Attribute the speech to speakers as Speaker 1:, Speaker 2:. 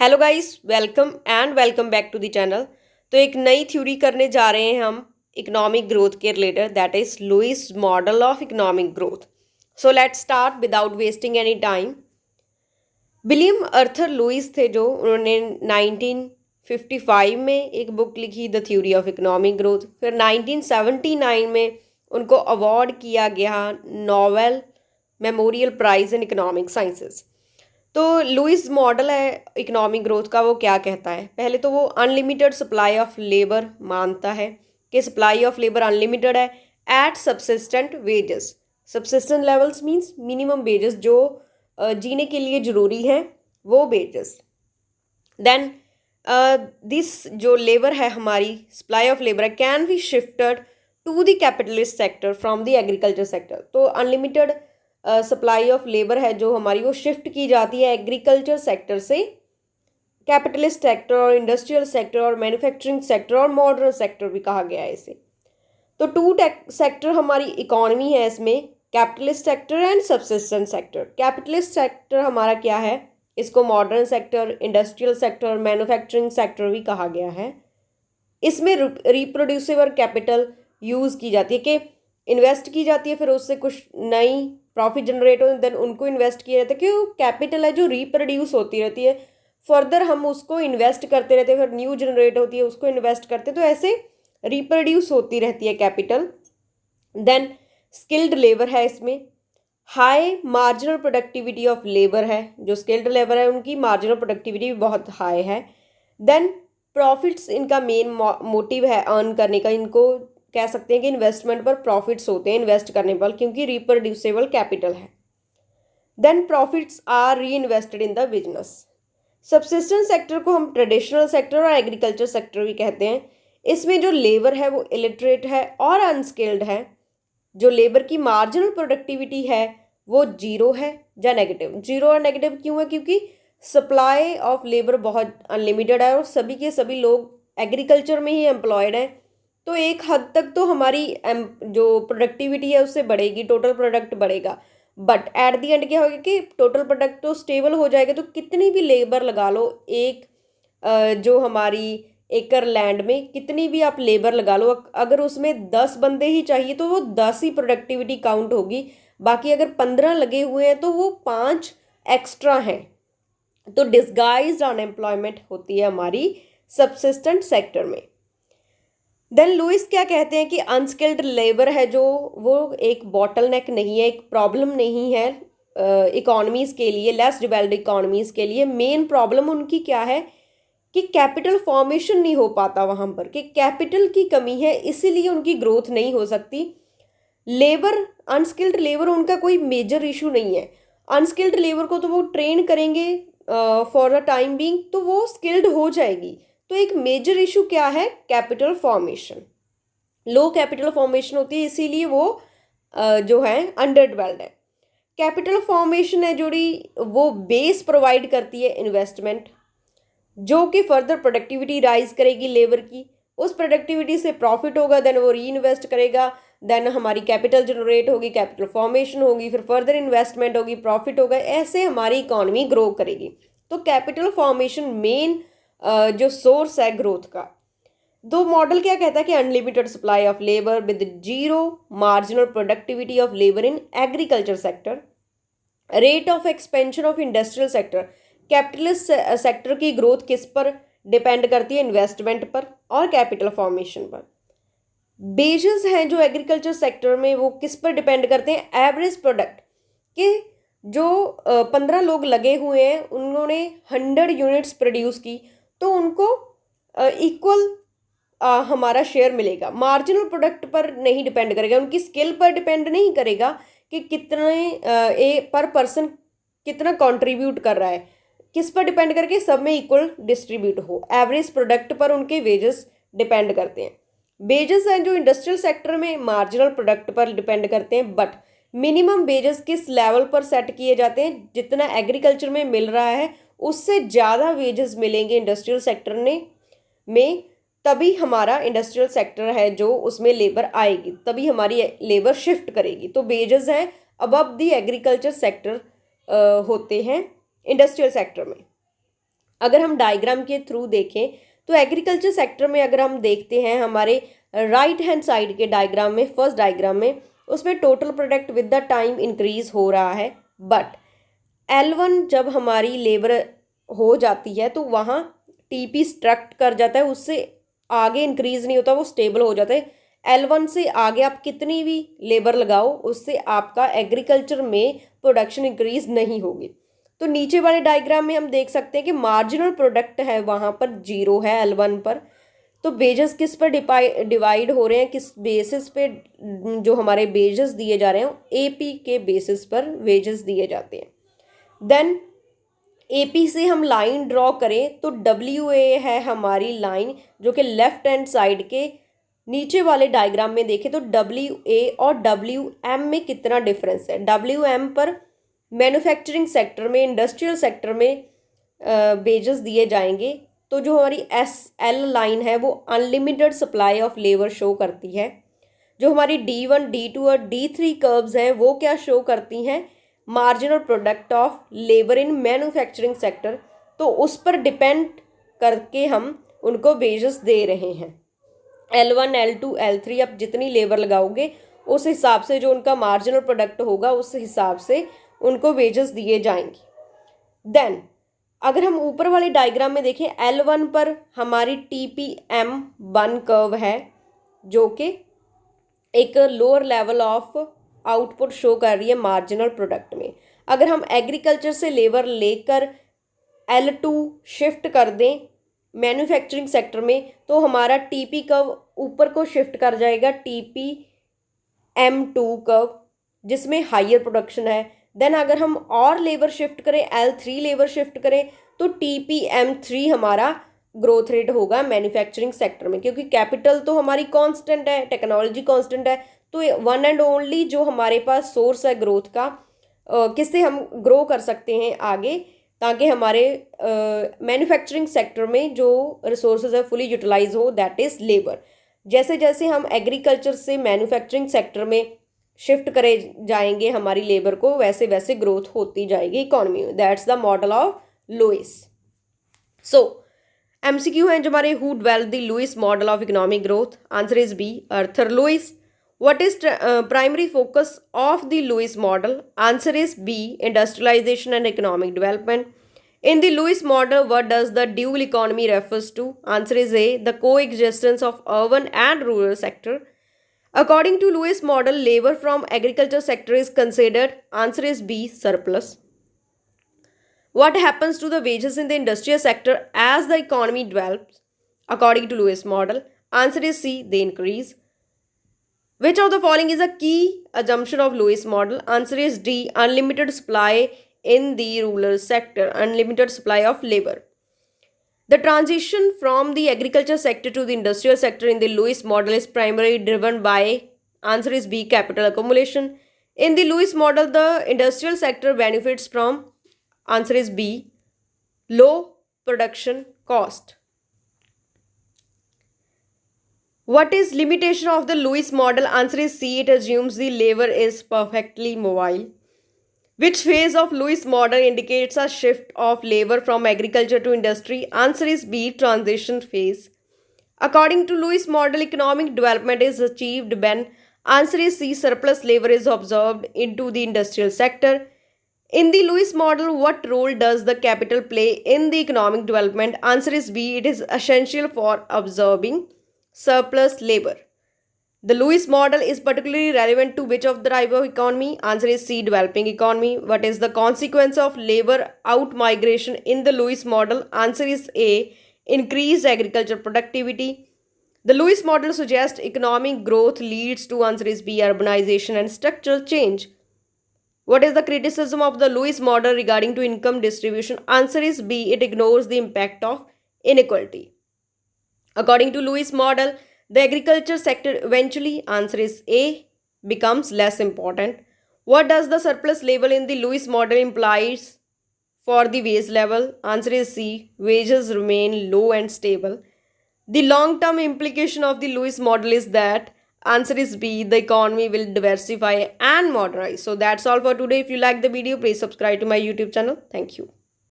Speaker 1: Hello guys, welcome back to the channel. तो एक नई थ्योरी करने जा रहे हैं हम इकोनॉमिक ग्रोथ के related, that is Lewis model of economic growth. So let's start without wasting any time. William Arthur Lewis थे जो उन्होंने 1955 में एक बुक लिखी, the theory of economic growth. फिर 1979 में उनको अवार्ड किया गया Nobel memorial prize in economic sciences. तो लुईस मॉडल है इकोनॉमिक ग्रोथ का, वो क्या कहता है? पहले तो वो अनलिमिटेड सप्लाई ऑफ लेबर मानता है कि सप्लाई ऑफ लेबर अनलिमिटेड है at subsistent wages. Subsistent levels means minimum wages, जो जीने के लिए ज़रूरी हैं वो वेजेस। देन दिस जो लेबर है, हमारी सप्लाई ऑफ लेबर है, can be shifted to the capitalist sector from the agriculture sector. तो अनलिमिटेड सप्लाई ऑफ लेबर है जो हमारी, वो शिफ्ट की जाती है एग्रीकल्चर सेक्टर से कैपिटलिस्ट सेक्टर और इंडस्ट्रियल सेक्टर और मैन्युफैक्चरिंग सेक्टर और मॉडर्न सेक्टर भी कहा गया है इसे। तो टू सेक्टर हमारी इकोनॉमी है, इसमें capitalist sector and subsistent sector. Capitalist sector हमारा क्या है, इसको मॉडर्न सेक्टर, इंडस्ट्रियल सेक्टर और मैन्युफैक्चरिंग सेक्टर भी कहा गया है। इसमें रिप्रोड्यूसिबल कैपिटल यूज़ की जाती है कि इन्वेस्ट की जाती है, फिर उससे कुछ नई प्रॉफिट जनरेट हो, देन उनको इन्वेस्ट किया जाता है कि वो कैपिटल है जो रिप्रोड्यूस होती रहती है, फर्दर हम उसको इन्वेस्ट करते रहते हैं, फिर न्यू जनरेट होती है, उसको इन्वेस्ट करते हैं, तो ऐसे रिप्रोड्यूस होती रहती है कैपिटल। देन स्किल्ड लेबर है, इसमें high marginal productivity of labour है, जो स्किल्ड लेबर है उनकी मार्जिनल प्रोडक्टिविटी भी बहुत हाई है। देन प्रॉफिट्स इनका मेन मोटिव है अर्न करने का, इनको कह सकते हैं कि इन्वेस्टमेंट पर प्रॉफिट्स होते हैं इन्वेस्ट करने पर, क्योंकि रिप्रोड्यूसेबल कैपिटल है। देन प्रॉफिट्स आर री invested in the business. Subsistence sector को हम ट्रेडिशनल सेक्टर और एग्रीकल्चर सेक्टर भी कहते हैं। इसमें जो लेबर है वो इलिटरेट है और अनस्किल्ड है। जो लेबर की मार्जिनल प्रोडक्टिविटी है वो जीरो है या नेगेटिव। जीरो और नेगेटिव क्यों है? क्योंकि सप्लाई ऑफ लेबर बहुत अनलिमिटेड है और सभी के सभी लोग एग्रीकल्चर में ही एम्प्लॉयड हैं। तो एक हद तक तो हमारी जो प्रोडक्टिविटी है उससे बढ़ेगी, टोटल प्रोडक्ट बढ़ेगा, बट एट दी एंड क्या होगा कि टोटल प्रोडक्ट तो स्टेबल हो जाएगा। तो कितनी भी लेबर लगा लो, एक जो हमारी एकड़ लैंड में कितनी भी आप लेबर लगा लो, अगर उसमें 10 बंदे ही चाहिए तो वो 10 ही प्रोडक्टिविटी काउंट होगी। बाकी अगर 15 लगे हुए हैं तो वो 5 एक्स्ट्रा हैं। तो डिस्गाइज्ड अनएम्प्लॉयमेंट होती है हमारी सबसिस्टेंट सेक्टर में। देन लुईस क्या कहते हैं कि अनस्किल्ड लेबर है जो, वो एक बॉटलनेक नहीं है, एक प्रॉब्लम नहीं है इकोनॉमीज़ के लिए, लेस डेवलप्ड इकोनॉमीज़ के लिए। मेन प्रॉब्लम उनकी क्या है कि कैपिटल फॉर्मेशन नहीं हो पाता वहाँ पर, कि कैपिटल की कमी है, इसीलिए उनकी ग्रोथ नहीं हो सकती। लेबर, अनस्किल्ड लेबर उनका कोई मेजर इशू नहीं है। अनस्किल्ड लेबर को तो वो ट्रेन करेंगे फॉर अ टाइम बीइंग, तो वो स्किल्ड हो जाएगी। तो एक मेजर इशू क्या है? Capital formation. Low capital formation होती है, इसीलिए वो जो है अंडर डेवलप्ड है। कैपिटल फॉर्मेशन है जो वो बेस प्रोवाइड करती है इन्वेस्टमेंट, जो कि फर्दर प्रोडक्टिविटी राइज करेगी लेबर की। उस प्रोडक्टिविटी से प्रॉफिट होगा, देन वो री इन्वेस्ट करेगा, देन हमारी कैपिटल जनरेट होगी, कैपिटल फॉर्मेशन होगी, फिर फर्दर इन्वेस्टमेंट होगी, प्रॉफिट होगा, ऐसे हमारी इकोनॉमी ग्रो करेगी। तो कैपिटल फॉर्मेशन मेन जो सोर्स है ग्रोथ का। दो मॉडल क्या कहता है कि unlimited supply of labour with zero marginal productivity of labour in agriculture sector, rate of expansion of industrial sector. Capitalist sector की ग्रोथ किस पर डिपेंड करती है? इन्वेस्टमेंट पर और कैपिटल फॉर्मेशन पर। बेजेस हैं जो एग्रीकल्चर सेक्टर में, वो किस पर डिपेंड करते हैं? एवरेज प्रोडक्ट के जो 15 लोग लगे हुए हैं उन्होंने 100 यूनिट्स प्रोड्यूस की, तो उनको इक्वल हमारा शेयर मिलेगा। मार्जिनल प्रोडक्ट पर नहीं डिपेंड करेगा, उनकी स्किल पर डिपेंड नहीं करेगा कि कितने पर पर्सन कितना कंट्रीब्यूट कर रहा है, किस पर डिपेंड करके सब में इक्वल डिस्ट्रीब्यूट हो। एवरेज प्रोडक्ट पर उनके वेजेस डिपेंड करते हैं। वेजेस हैं जो इंडस्ट्रियल सेक्टर में मार्जिनल प्रोडक्ट पर डिपेंड करते हैं, बट मिनिमम वेजेस किस लेवल पर सेट किए जाते हैं? जितना एग्रीकल्चर में मिल रहा है उससे ज़्यादा वेजेस मिलेंगे इंडस्ट्रियल सेक्टर में, तभी हमारा इंडस्ट्रियल सेक्टर है जो उसमें लेबर आएगी, तभी हमारी लेबर शिफ्ट करेगी। तो वेजेस हैं अबव द एग्रीकल्चर सेक्टर होते हैं इंडस्ट्रियल सेक्टर में। अगर हम डायग्राम के थ्रू देखें तो एग्रीकल्चर सेक्टर में अगर हम देखते हैं हमारे राइट हैंड साइड के डायग्राम में, फर्स्ट डायग्राम में, उसमें total product with the time increase हो रहा है, बट L1 जब हमारी लेबर हो जाती है तो वहाँ TP स्ट्रक्ट कर जाता है, उससे आगे इंक्रीज नहीं होता, वो स्टेबल हो जाता है। L1 से आगे आप कितनी भी लेबर लगाओ उससे आपका एग्रीकल्चर में प्रोडक्शन इंक्रीज नहीं होगी। तो नीचे वाले डायग्राम में हम देख सकते हैं कि मार्जिनल प्रोडक्ट है वहाँ पर 0 है L1 पर। तो वेजेस किस पर डिवाइड हो रहे हैं, किस बेसिस पे जो हमारे वेजेस दिए जा रहे हैं AP के बेसिस पर वेजेस दिए जाते हैं। देन AP से हम लाइन ड्रॉ करें तो WA है हमारी लाइन, जो कि लेफ्ट हैंड साइड के नीचे वाले डायग्राम में देखें तो WA और WM में कितना डिफरेंस है। WM पर मैन्युफैक्चरिंग सेक्टर में, इंडस्ट्रियल सेक्टर में वेजेस दिए जाएंगे। तो जो हमारी SL लाइन है वो unlimited supply of labour show करती है। जो हमारी D1, D2 और D3 कर्व्स हैं वो क्या शो करती हैं, marginal product of labour in manufacturing sector. तो उस पर डिपेंड करके हम उनको वेजेस दे रहे हैं। L1, L2, L3 आप जितनी लेबर लगाओगे उस हिसाब से जो उनका मार्जिनल प्रोडक्ट होगा उस हिसाब से उनको वेजेस दिए जाएंगे। देन अगर हम ऊपर वाले डायग्राम में देखें L1 पर हमारी TPM1 कर्व है जो कि एक lower level of output show कर रही है मार्जिनल प्रोडक्ट में। अगर हम एग्रीकल्चर से लेबर लेकर L2 शिफ्ट कर दें मैन्युफैक्चरिंग सेक्टर में तो हमारा TP कर्व ऊपर को शिफ्ट कर जाएगा TPM2 कर्व, जिसमें हायर प्रोडक्शन है। देन अगर हम और लेबर शिफ्ट करें, L3 लेबर शिफ्ट करें तो TPM3 हमारा ग्रोथ रेट होगा मैन्युफैक्चरिंग सेक्टर में, क्योंकि कैपिटल तो हमारी कांस्टेंट है, टेक्नोलॉजी कांस्टेंट है। तो वन एंड ओनली जो हमारे पास सोर्स है ग्रोथ का, किससे हम ग्रो कर सकते हैं आगे, ताकि हमारे मैन्युफैक्चरिंग सेक्टर में जो रिसोर्सेज है फुली यूटिलाइज हो, दैट इज़ लेबर। जैसे जैसे हम एग्रीकल्चर से मैन्युफैक्चरिंग सेक्टर में शिफ्ट करे जाएंगे हमारी लेबर को, वैसे वैसे ग्रोथ होती जाएगी इकोनॉमी में। That's the model of Lewis. So MCQ हैं जो हमारे, who developed the Lewis model of economic growth? Answer is B, Arthur Lewis. What is primary focus of the Lewis model? Answer is B, industrialization and economic development. In the Lewis model, what does the dual economy refers to? Answer is A, the coexistence of urban and rural sector. According to Lewis model, labor from agriculture sector is considered. Answer is B, surplus. What happens to the wages in the industrial sector as the economy develops? According to Lewis model, answer is C, they increase. Which of the following is a key assumption of Lewis model? Answer is D, unlimited supply in the rural sector, unlimited supply of labor. The transition from the agriculture sector to the industrial sector in the Lewis model is primarily driven by, answer is B, capital accumulation. In the Lewis model, the industrial sector benefits from, answer is B, low production cost. What is limitation of the Lewis model? Answer is C, it assumes the labor is perfectly mobile. Which phase of Lewis model indicates a shift of labor from agriculture to industry? Answer is B, transition phase. According to Lewis model, economic development is achieved when, answer is C, surplus labor is observed into the industrial sector. In the Lewis model, what role does the capital play in the economic development? Answer is B, it is essential for observing surplus labor. The Lewis model is particularly relevant to which of the type of economy? Answer is C, developing economy. What is the consequence of labor out migration in the Lewis model? Answer is A, increased agricultural productivity. The Lewis model suggests economic growth leads to, answer is B, urbanization and structural change. What is the criticism of the Lewis model regarding to income distribution? Answer is B, it ignores the impact of inequality. According to Lewis model, the agriculture sector eventually, answer is A, becomes less important. What does the surplus labor in the Lewis model implies for the wage level? Answer is C, wages remain low and stable. The long-term implication of the Lewis model is that, answer is B, the economy will diversify and modernize. So that's all for today. If you like the video, please subscribe to my YouTube channel. Thank you.